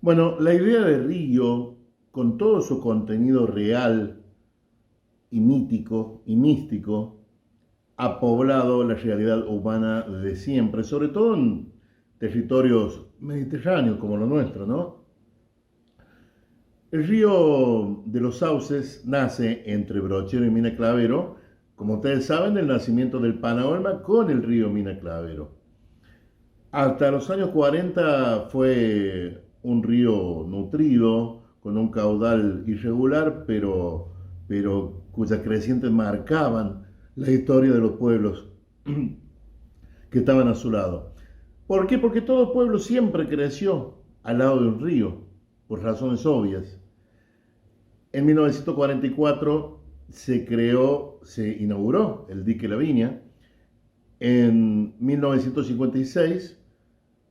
Bueno, la idea de río, con todo su contenido real y mítico y místico, ha poblado la realidad humana desde siempre, sobre todo en territorios mediterráneos como lo nuestro, ¿no? El río de los Sauces nace entre Brochero y Mina Clavero, como ustedes saben, del nacimiento del Panaolma con el río Mina Clavero. Hasta los años 40 fue un río nutrido, con un caudal irregular, pero cuyas crecientes marcaban la historia de los pueblos que estaban a su lado. ¿Por qué? Porque todo pueblo siempre creció al lado de un río, por razones obvias. En 1944 se inauguró el dique La Viña. En 1956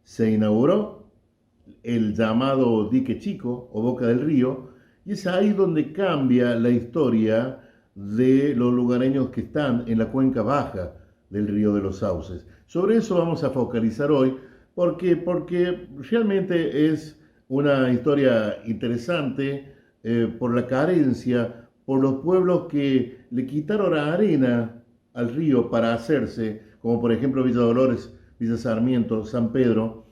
se inauguró el llamado dique Chico o Boca del Río, y es ahí donde cambia la historia de los lugareños que están en la cuenca baja del río de los Sauces. Sobre eso vamos a focalizar hoy, porque realmente es una historia interesante, por la carencia, por los pueblos que le quitaron la arena al río para hacerse, como por ejemplo Villa Dolores, Villa Sarmiento, San Pedro,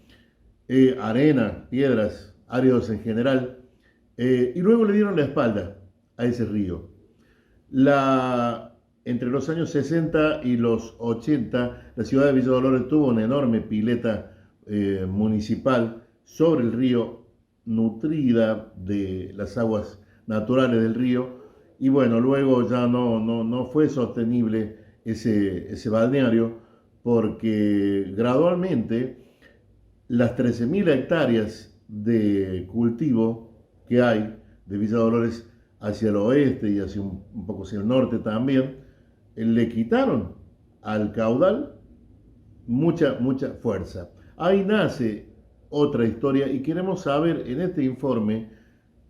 arena, piedras, áridos en general, y luego le dieron la espalda a ese río. Entre los años 60 y los 80, la ciudad de Villa Dolores tuvo una enorme pileta municipal sobre el río, nutrida de las aguas naturales del río, y bueno, luego ya no fue sostenible ese balneario, porque gradualmente las 13.000 hectáreas de cultivo que hay de Villa Dolores hacia el oeste y hacia un poco hacia el norte también, le quitaron al caudal mucha fuerza. Ahí nace otra historia y queremos saber en este informe,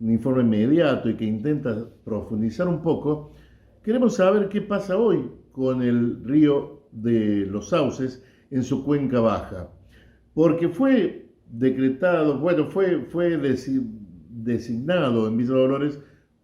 un informe inmediato y que intenta profundizar un poco, queremos saber qué pasa hoy con el río de los Sauces en su cuenca baja. Porque fue decretado, bueno, fue designado en Villa Dolores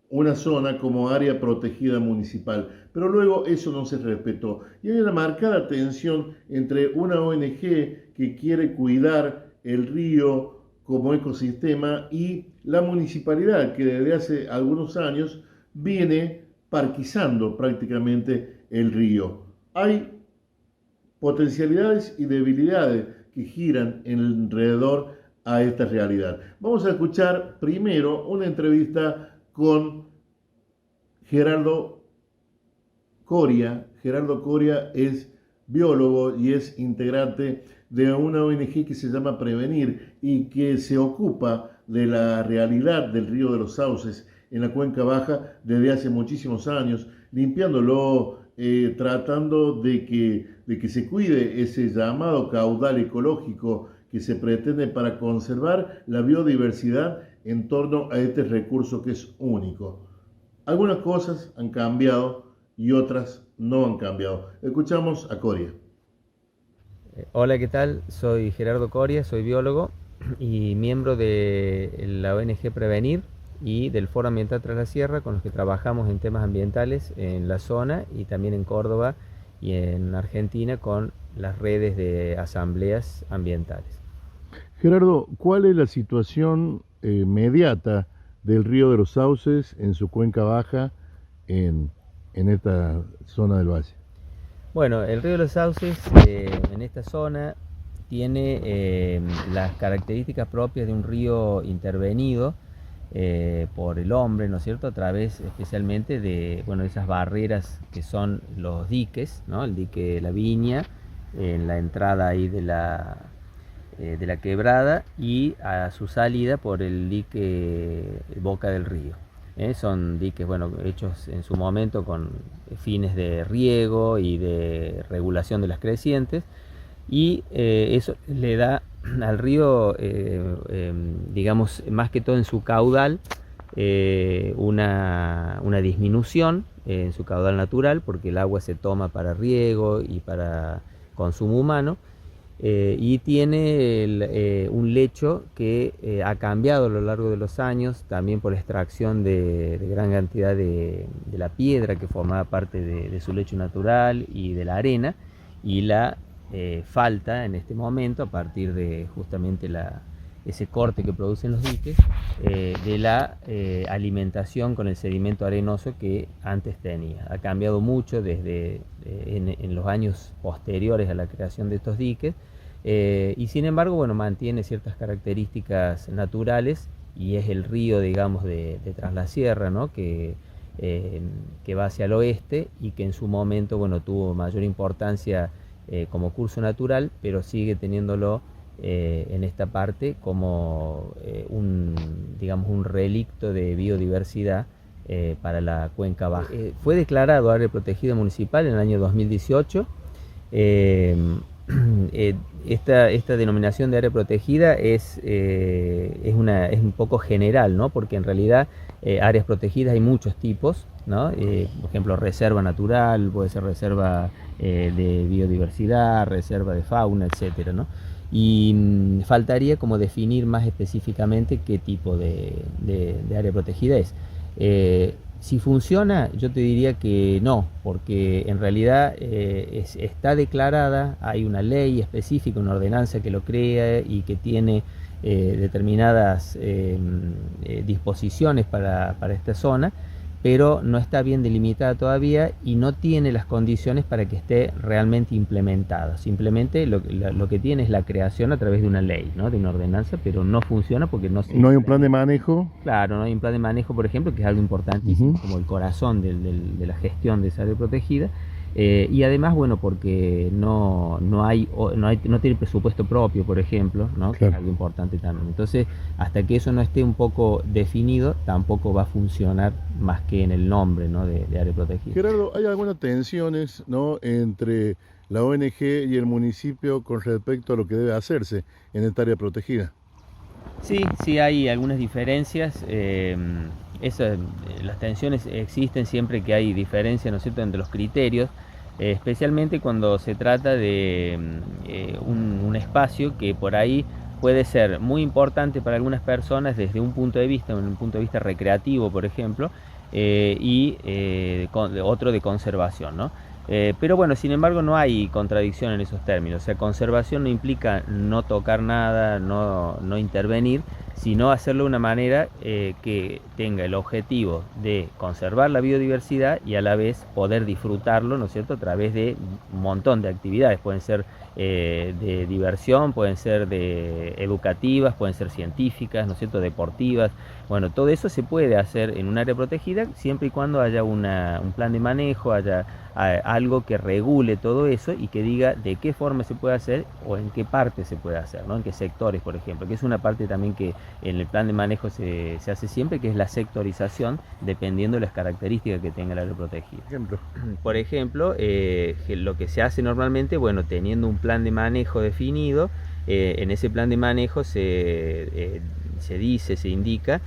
una zona como área protegida municipal, pero luego eso no se respetó. Y hay una marcada tensión entre una ONG que quiere cuidar el río como ecosistema y la municipalidad que desde hace algunos años viene parquizando prácticamente el río. Hay potencialidades y debilidades que giran alrededor a esta realidad. Vamos a escuchar primero una entrevista con Gerardo Coria. Gerardo Coria es biólogo y es integrante de una ONG que se llama Prevenir y que se ocupa de la realidad del río de los Sauces en la cuenca baja desde hace muchísimos años, limpiándolo, tratando de que se cuide ese llamado caudal ecológico que se pretende para conservar la biodiversidad en torno a este recurso que es único. Algunas cosas han cambiado y otras no han cambiado. Escuchamos a Coria. Hola, ¿qué tal? Soy Gerardo Coria, soy biólogo y miembro de la ONG Prevenir y del Foro Ambiental Tras la Sierra, con los que trabajamos en temas ambientales en la zona y también en Córdoba y en Argentina con las redes de asambleas ambientales. Gerardo, ¿cuál es la situación mediata del río de los Sauces en su cuenca baja en, en esta zona del valle? Bueno, el río de los Sauces en esta zona tiene las características propias de un río intervenido por el hombre, ¿no es cierto? A través especialmente de, bueno, esas barreras que son los diques, ¿no? El dique La Viña, en la entrada ahí de la quebrada, y a su salida por el dique Boca del Río. Son diques, bueno, hechos en su momento con fines de riego y de regulación de las crecientes, y eso le da al río, digamos, más que todo en su caudal, una disminución en su caudal natural, porque el agua se toma para riego y para consumo humano, y tiene un lecho que ha cambiado a lo largo de los años, también por extracción de gran cantidad de la piedra que formaba parte de su lecho natural y de la arena, y la falta en este momento, a partir de justamente ese corte que producen los diques, de la alimentación con el sedimento arenoso que antes tenía. Ha cambiado mucho desde en los años posteriores a la creación de estos diques, y sin embargo, bueno, mantiene ciertas características naturales, y es el río, digamos, de Tras la Sierra, ¿no? que va hacia el oeste y que en su momento, bueno, tuvo mayor importancia como curso natural, pero sigue teniéndolo en esta parte como digamos, un relicto de biodiversidad para la cuenca baja. Fue declarado área protegida municipal en el año 2018. Esta denominación de área protegida es un poco general, ¿no? Porque en realidad áreas protegidas hay muchos tipos, ¿no? Por ejemplo, reserva natural, puede ser reserva de biodiversidad, reserva de fauna, etcétera, ¿no? Y faltaría como definir más específicamente qué tipo de área protegida es. Si funciona, yo te diría que no, porque en realidad está declarada, hay una ley específica, una ordenanza que lo crea y que tiene determinadas disposiciones para esta zona, pero no está bien delimitada todavía y no tiene las condiciones para que esté realmente implementada. Simplemente lo que tiene es la creación a través de una ley, ¿no? De una ordenanza, pero no funciona porque no se... ¿No hay un plan de manejo? Claro, no hay un plan de manejo, por ejemplo, que es algo importantísimo, como el corazón de la gestión de esa área protegida. Y además, bueno, porque no tiene presupuesto propio, por ejemplo, ¿no? Claro. Que es algo importante también. Entonces, hasta que eso no esté un poco definido, tampoco va a funcionar más que en el nombre, ¿no? de área protegida. Gerardo, ¿hay algunas tensiones, ¿no? entre la ONG y el municipio con respecto a lo que debe hacerse en esta área protegida? Sí, hay algunas diferencias. Las tensiones existen siempre que hay diferencias, ¿no es cierto?, entre los criterios, especialmente cuando se trata de un espacio que por ahí puede ser muy importante para algunas personas desde un punto de vista recreativo, por ejemplo, y otro de conservación, ¿no? Pero bueno, sin embargo no hay contradicción en esos términos. O sea, conservación no implica no tocar nada, no intervenir, sino hacerlo de una manera que tenga el objetivo de conservar la biodiversidad y a la vez poder disfrutarlo, ¿no es cierto?, a través de un montón de actividades. Pueden ser de diversión, pueden ser de educativas, pueden ser científicas, ¿no es cierto?, deportivas. Bueno, todo eso se puede hacer en un área protegida siempre y cuando haya un plan de manejo, haya algo que regule todo eso y que diga de qué forma se puede hacer o en qué parte se puede hacer, ¿no? En qué sectores, por ejemplo, que es una parte también que en el plan de manejo se hace siempre, que es la sectorización dependiendo de las características que tenga el área protegida. Por ejemplo, lo que se hace normalmente, bueno, teniendo un plan de manejo definido, en ese plan de manejo se indica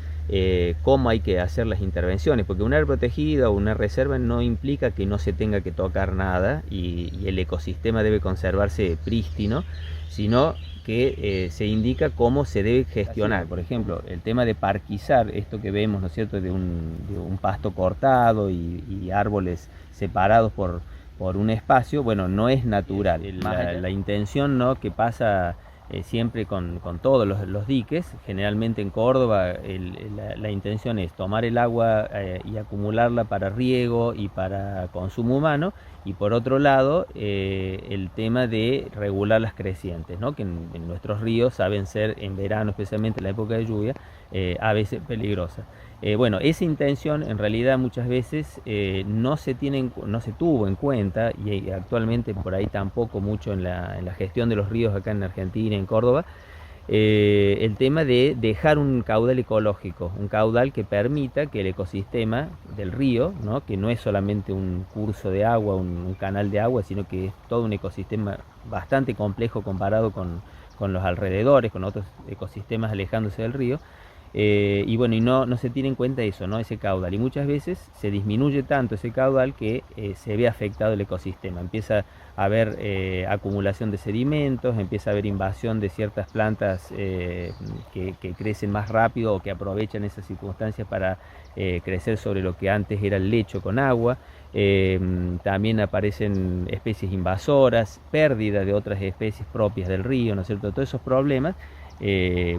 cómo hay que hacer las intervenciones, porque un área protegida o una reserva no implica que no se tenga que tocar nada y el ecosistema debe conservarse prístino, sino que se indica cómo se debe gestionar. Por ejemplo, el tema de parquizar, esto que vemos, ¿no es cierto?, de un pasto cortado y árboles separados por un espacio, bueno, no es natural. La intención, ¿no?, que pasa siempre con todos los diques, generalmente en Córdoba la intención es tomar el agua y acumularla para riego y para consumo humano, y por otro lado el tema de regular las crecientes, ¿no?, que en nuestros ríos saben ser en verano, especialmente en la época de lluvia, a veces peligrosas. Bueno, esa intención en realidad muchas veces no se tuvo en cuenta, y actualmente por ahí tampoco mucho en la gestión de los ríos acá en Argentina, en Córdoba, el tema de dejar un caudal ecológico, un caudal que permita que el ecosistema del río, ¿no?, que no es solamente un curso de agua, un canal de agua, sino que es todo un ecosistema bastante complejo comparado con los alrededores, con otros ecosistemas alejándose del río, Y bueno, y no se tiene en cuenta eso, ¿no? Ese caudal. Y muchas veces se disminuye tanto ese caudal que se ve afectado el ecosistema. Empieza a haber acumulación de sedimentos, empieza a haber invasión de ciertas plantas que crecen más rápido o que aprovechan esas circunstancias para crecer sobre lo que antes era el lecho con agua. También aparecen especies invasoras, pérdida de otras especies propias del río, ¿no es cierto? Todos esos problemas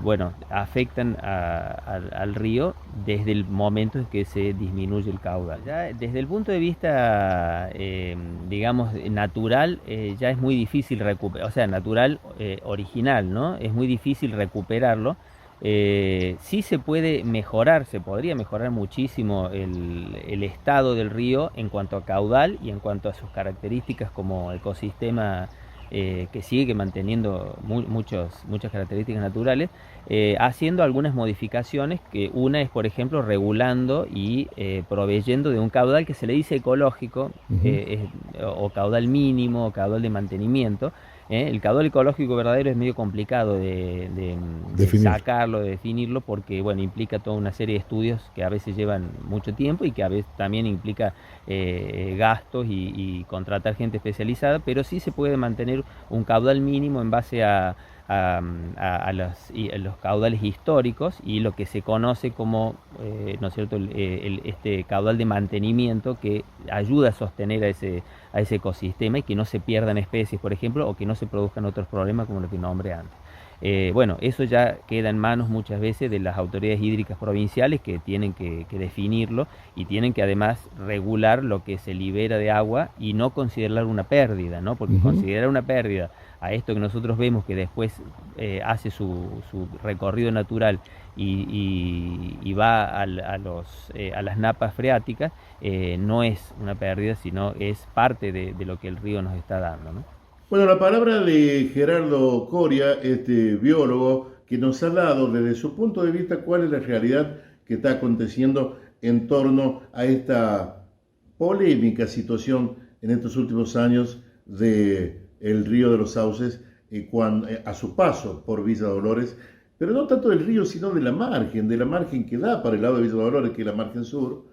bueno, afectan al río desde el momento en que se disminuye el caudal. Ya desde el punto de vista, digamos, natural, ya es muy difícil recuperar, o sea, natural, original, ¿no? Es muy difícil recuperarlo. Sí se puede mejorar, se podría mejorar muchísimo el estado del río en cuanto a caudal y en cuanto a sus características como ecosistema que sigue manteniendo muchas características naturales, haciendo algunas modificaciones, que una es, por ejemplo, regulando y proveyendo de un caudal que se le dice ecológico, o caudal mínimo, o caudal de mantenimiento. El caudal ecológico verdadero es medio complicado de sacarlo, de definirlo, porque bueno, implica toda una serie de estudios que a veces llevan mucho tiempo y que a veces también implica gastos y contratar gente especializada, pero sí se puede mantener un caudal mínimo en base a los caudales históricos y lo que se conoce como, ¿no es cierto?, este caudal de mantenimiento que ayuda a sostener a ese ecosistema y que no se pierdan especies, por ejemplo, o que no se produzcan otros problemas como lo que nombré antes. Bueno, eso ya queda en manos muchas veces de las autoridades hídricas provinciales, que tienen que definirlo y tienen que además regular lo que se libera de agua y no considerar una pérdida, ¿no? Porque considerar una pérdida a esto que nosotros vemos que después hace su recorrido natural y va a las napas freáticas, no es una pérdida, sino es parte de lo que el río nos está dando, ¿no? Bueno, la palabra de Gerardo Coria, este biólogo, que nos ha dado desde su punto de vista cuál es la realidad que está aconteciendo en torno a esta polémica situación en estos últimos años de el río de los Sauces a su paso por Villa Dolores, pero no tanto del río, sino de la margen que da para el lado de Villa Dolores, que es la margen sur,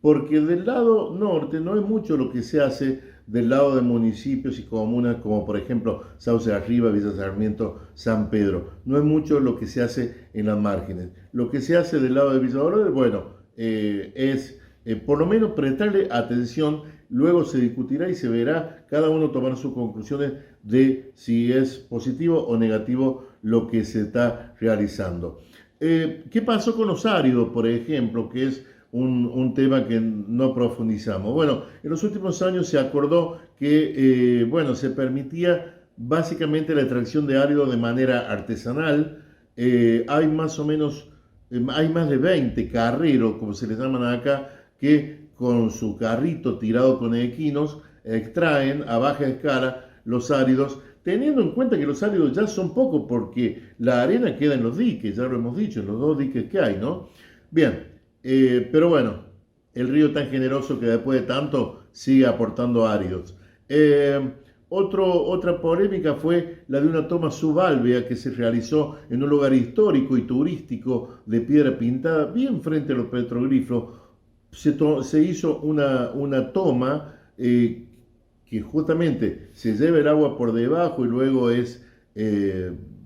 porque del lado norte no es mucho lo que se hace del lado de municipios y comunas como por ejemplo Sauce Arriba, Villa Sarmiento, San Pedro. No es mucho lo que se hace en las márgenes. Lo que se hace del lado de Villa Dolores, bueno, es por lo menos prestarle atención, luego se discutirá y se verá, cada uno tomar sus conclusiones de si es positivo o negativo lo que se está realizando. ¿Qué pasó con los áridos, por ejemplo, que es un tema que no profundizamos? Bueno, en los últimos años se acordó que bueno, se permitía básicamente la extracción de árido de manera artesanal. Hay más o menos, hay más de 20 carreros, como se les llaman acá, que con su carrito tirado con equinos extraen a baja escala los áridos, teniendo en cuenta que los áridos ya son pocos porque la arena queda en los diques, ya lo hemos dicho, en los dos diques que hay, ¿no? Bien. Pero bueno, el río tan generoso que después de tanto sigue aportando áridos. Otra polémica fue la de una toma subalvea que se realizó en un lugar histórico y turístico de Piedra Pintada, bien frente a los petroglifos. Se hizo una toma que justamente se lleva el agua por debajo y luego es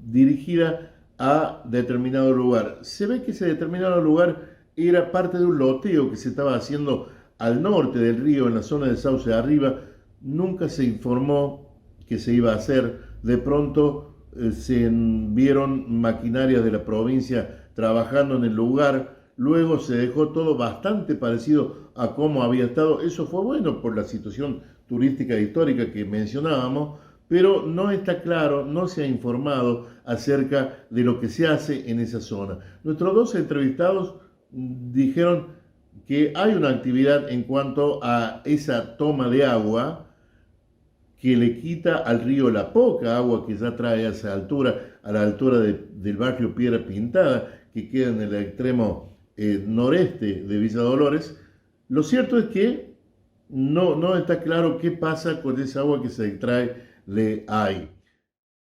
dirigida a determinado lugar. Se ve que ese determinado lugar era parte de un loteo que se estaba haciendo al norte del río, en la zona de Sauce Arriba. Nunca se informó que se iba a hacer. De pronto se vieron maquinarias de la provincia trabajando en el lugar. Luego se dejó todo bastante parecido a cómo había estado. Eso fue bueno por la situación turística e histórica que mencionábamos, pero no está claro, no se ha informado acerca de lo que se hace en esa zona. Nuestros dos entrevistados dijeron que hay una actividad en cuanto a esa toma de agua que le quita al río la poca agua que ya trae a esa altura, a la altura del barrio Piedra Pintada, que queda en el extremo noreste de Villa Dolores. Lo cierto es que no está claro qué pasa con esa agua que se extrae de ahí.